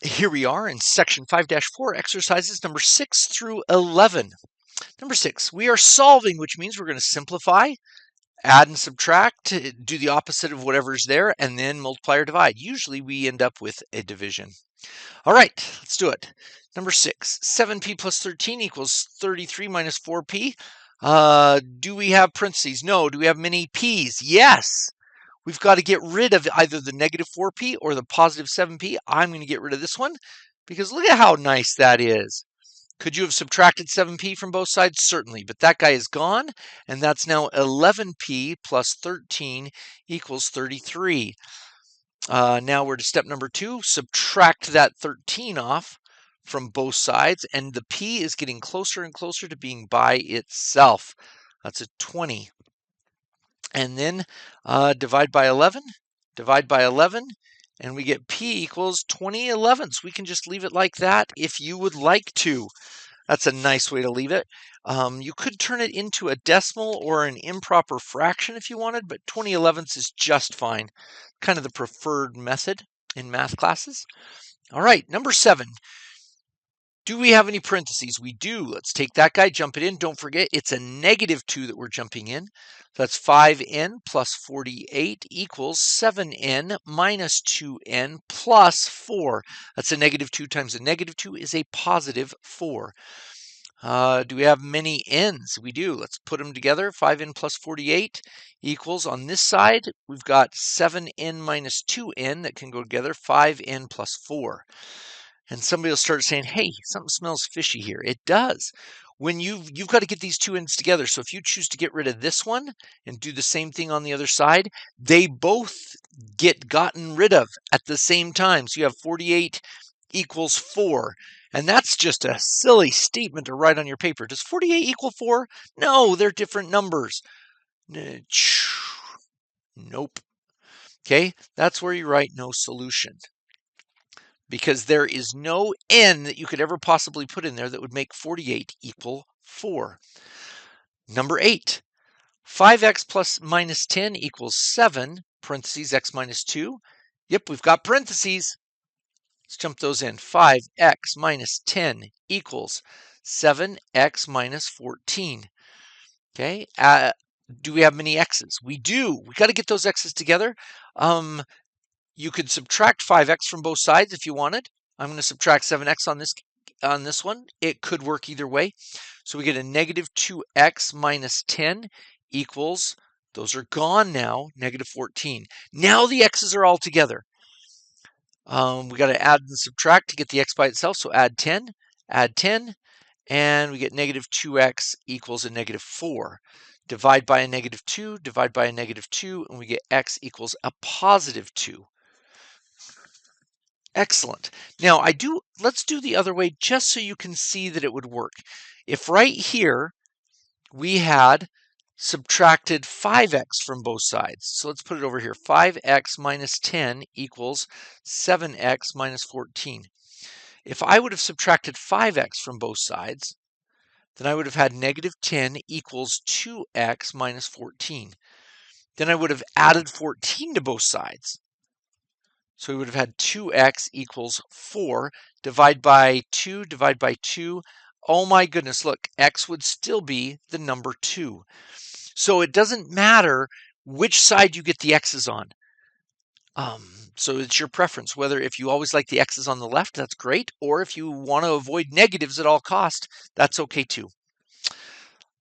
Here we are in section 5-4, exercises number 6 through 11. Number 6, we are solving, which means we're going to simplify, add and subtract, do the opposite of whatever's there, and then multiply or divide. Usually we end up with a division. All right, let's do it. Number 6, 7p plus 13 equals 33 minus 4p. Do we have parentheses? No. Do we have many p's? Yes. We've got to get rid of either the negative 4p or the positive 7p. I'm going to get rid of this one because look at how nice that is. Could you have subtracted 7p from both sides? Certainly, but that guy is gone, and that's now 11p plus 13 equals 33. Now we're to step number 2. Subtract that 13 off from both sides, and the p is getting closer and closer to being by itself. That's a 20. And then divide by 11, and we get p equals 20/11. We can just leave it like that if you would like to. That's a nice way to leave it. You could turn it into a decimal or an improper fraction if you wanted, but 20/11 is just fine. Kind of the preferred method in math classes. All right, number 7. Do we have any parentheses? We do. Let's take that guy, jump it in. Don't forget, it's a negative 2 that we're jumping in. That's 5n plus 48 equals 7n minus 2n plus 4. That's a negative 2 times a negative 2 is a positive 4. Do we have many n's? We do. Let's put them together. 5n plus 48 equals, on this side, we've got 7n minus 2n that can go together, 5n plus 4. And somebody will start saying, hey, something smells fishy here. It does. When you've got to get these two ends together. So if you choose to get rid of this one and do the same thing on the other side, they both get gotten rid of at the same time. So you have 48 equals 4. And that's just a silly statement to write on your paper. Does 48 equal 4? No, they're different numbers. Nope. Okay, that's where you write no solution, because there is no n that you could ever possibly put in there that would make 48 equal 4. Number 8, 5x plus minus 10 equals 7, parentheses x minus 2. Yep, we've got parentheses. Let's jump those in. 5x minus 10 equals 7x minus 14. Okay, do we have many x's? We do. We got to get those x's together. You could subtract 5x from both sides if you wanted. I'm going to subtract 7x on this one. It could work either way. So we get a negative 2x minus 10 equals, those are gone now, negative 14. Now the x's are all together. We got to add and subtract to get the x by itself. So add 10, and we get negative 2x equals a negative 4. Divide by a negative 2, divide by a negative 2, and we get x equals a positive 2. Excellent. Now let's do the other way just so you can see that it would work. If right here we had subtracted 5x from both sides, so let's put it over here. 5x minus 10 equals 7x minus 14. If I would have subtracted 5x from both sides, then I would have had negative 10 equals 2x minus 14. Then I would have added 14 to both sides. So we would have had 2x equals 4. Divide by 2, divide by 2. Oh my goodness, look, x would still be the number 2. So it doesn't matter which side you get the x's on. So it's your preference, whether if you always like the x's on the left, that's great, or if you want to avoid negatives at all cost, that's okay too.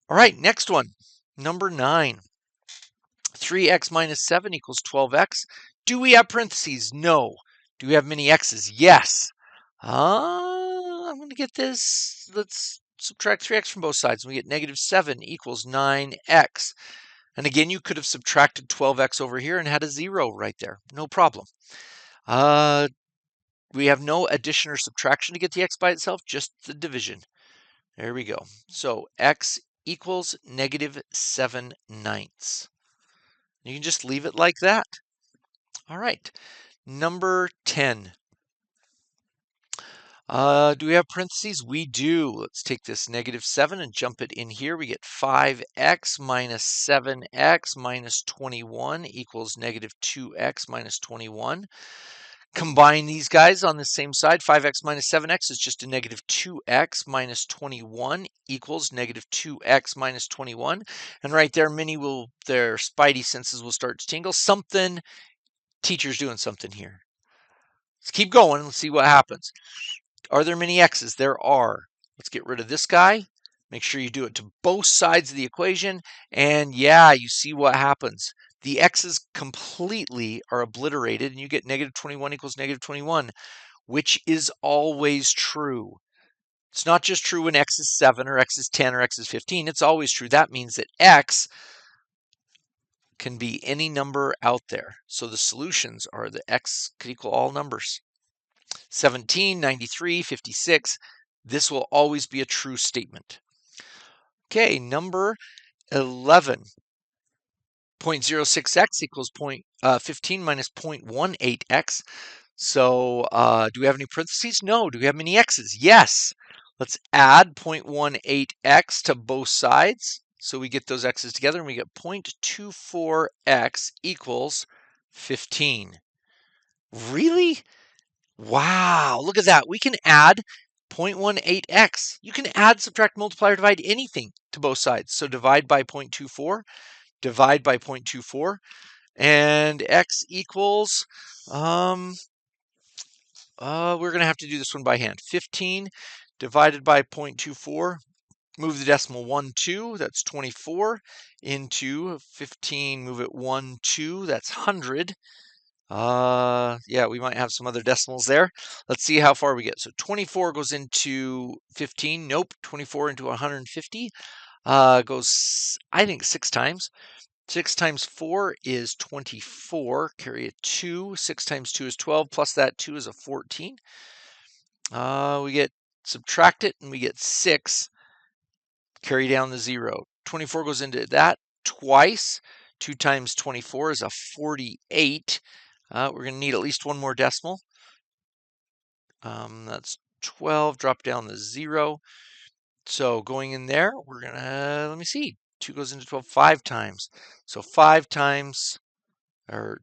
All right, next one, number 9. 3x minus 7 equals 12x. Do we have parentheses? No. Do we have many x's? Yes. I'm going to get this. Let's subtract 3x from both sides. We get negative 7 equals 9x. And again, you could have subtracted 12x over here and had a 0 right there. No problem. We have no addition or subtraction to get the x by itself, just the division. There we go. So x equals negative 7/9. You can just leave it like that. All right, number 10. Do we have parentheses? We do. Let's take this negative 7 and jump it in here. We get 5x minus 7x minus 21 equals negative 2x minus 21. Combine these guys on the same side. 5x minus 7x is just a negative 2x minus 21 equals negative 2x minus 21. And right there, their spidey senses will start to tingle. Teacher's doing something here. Let's keep going. Let's see what happens. Are there many x's? There are. Let's get rid of this guy. Make sure you do it to both sides of the equation. And yeah, you see what happens. The x's completely are obliterated, and you get negative 21 equals negative 21, which is always true. It's not just true when x is 7 or x is 10 or x is 15. It's always true. That means that x can be any number out there. So the solutions are that x could equal all numbers. 17, 93, 56. This will always be a true statement. Okay, number 11. 0.06x equals 15 minus 0.18x. So do we have any parentheses? No. Do we have any x's? Yes. Let's add 0.18x to both sides. So we get those x's together and we get 0.24x equals 15. Really? Wow, look at that. We can add 0.18x. You can add, subtract, multiply, or divide anything to both sides. So divide by 0.24, divide by 0.24, and x equals, we're going to have to do this one by hand. 15 divided by 0.24, move the decimal 1, 2, that's 24, into 15, move it 1, 2, that's 100. Yeah, we might have some other decimals there. Let's see how far we get. So 24 goes into 15. Nope. 24 into 150 goes, I think, 6 times. 6 times 4 is 24. Carry a 2. 6 times 2 is 12. Plus that 2 is a 14. Subtract it, and we get 6. Carry down the 0. 24 goes into that twice. 2 times 24 is a 48. We're going to need at least one more decimal. That's 12. Drop down the 0. So going in there, we're going to, let me see. 2 goes into 12 5 times. So 5 times, or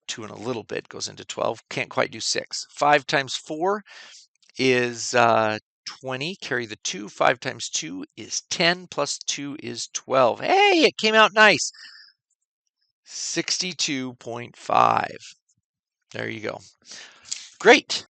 2 and a little bit goes into 12. Can't quite do 6. 5 times 4 is 20. Carry the 2. 5 times 2 is 10. Plus 2 is 12. Hey, it came out nice. 62.5. There you go. Great.